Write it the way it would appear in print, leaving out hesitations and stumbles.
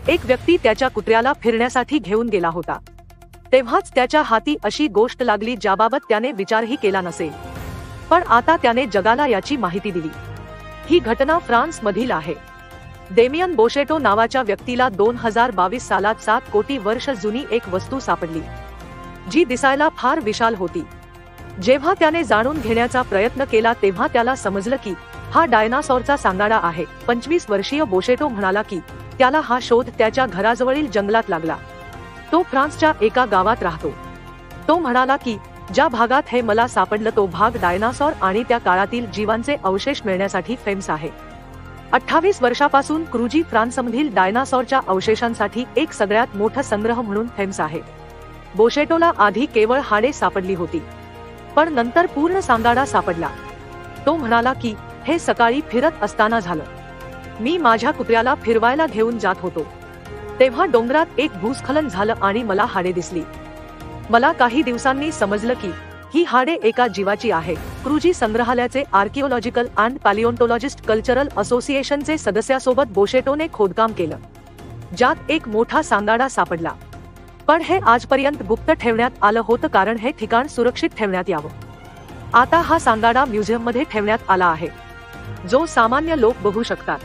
एक व्यक्ती त्याच्या कुत्र्याला फिरण्यासाठी घेऊन गेला होता. तेव्हाच त्याच्या हाती अशी गोष्ट लागली ज्याबाबत त्याने विचारही केला नसेल, पण आता त्याने जगाला याची माहिती दिली. ही घटना फ्रान्स मधील आहे. डेमियन बोशेटो नावाच्या व्यक्तीला 2022 सालात 7 कोटी वर्ष जुनी एक वस्तू सापडली, जी दिसायला फार विशाल होती. जेव्हा त्याने जाणून घेण्याचा प्रयत्न केला तेव्हा त्याला समजलं की हा डायनासॉरचा सांगाडा आहे. 25 वर्षीय बोशेटो म्हणाला की त्याला हा शोध त्याच्या घराजवळील जंगलात लागला. तो फ्रान्सच्या एका गावात राहतो. तो म्हणाला की ज्या भागात हे मला सापडलं तो भाग डायनासॉर आणि त्या काळातील जीवांचे अवशेष मिळण्यासाठी फेमस आहे. 28 वर्षापासून क्रुजी फ्रान्समधील डायनासॉरच्या अवशेषांसाठी एक सगळ्यात मोठा संग्रह म्हणून फेमस आहे. बोशेटोला आधी केवळ हाडे सापडली होती, पण नंतर पूर्ण सांगाडा सापडला. तो म्हणाला की हे सकाळी फिरत असताना झालं. मी माझ्या कुत्र्याला फिरवायला घेऊन जात होतो, तेव्हा डोंगरात एक भूस्खलन झालं आणि मला हाडे दिसली. मला काही दिवसांनी समजलं की ही हाडे एका जीवाची आहे. क्रुजी संग्रहालयाचे आर्किओलॉजिकल अँड पॅलिओन्टोलॉजिस्ट कल्चरल असोसिएशनचे सदस्यासोबत बोशेटोने खोदकाम केलं, ज्यात एक मोठा सांगाडा सापडला. पण हे आजपर्यंत गुप्त ठेवण्यात आलं होतं कारण हे ठिकाण सुरक्षित ठेवण्यात यावं. आता हा सांगाडा म्युझियममध्ये ठेवण्यात आला आहे, जो सामान्य लोक बघू शकतात.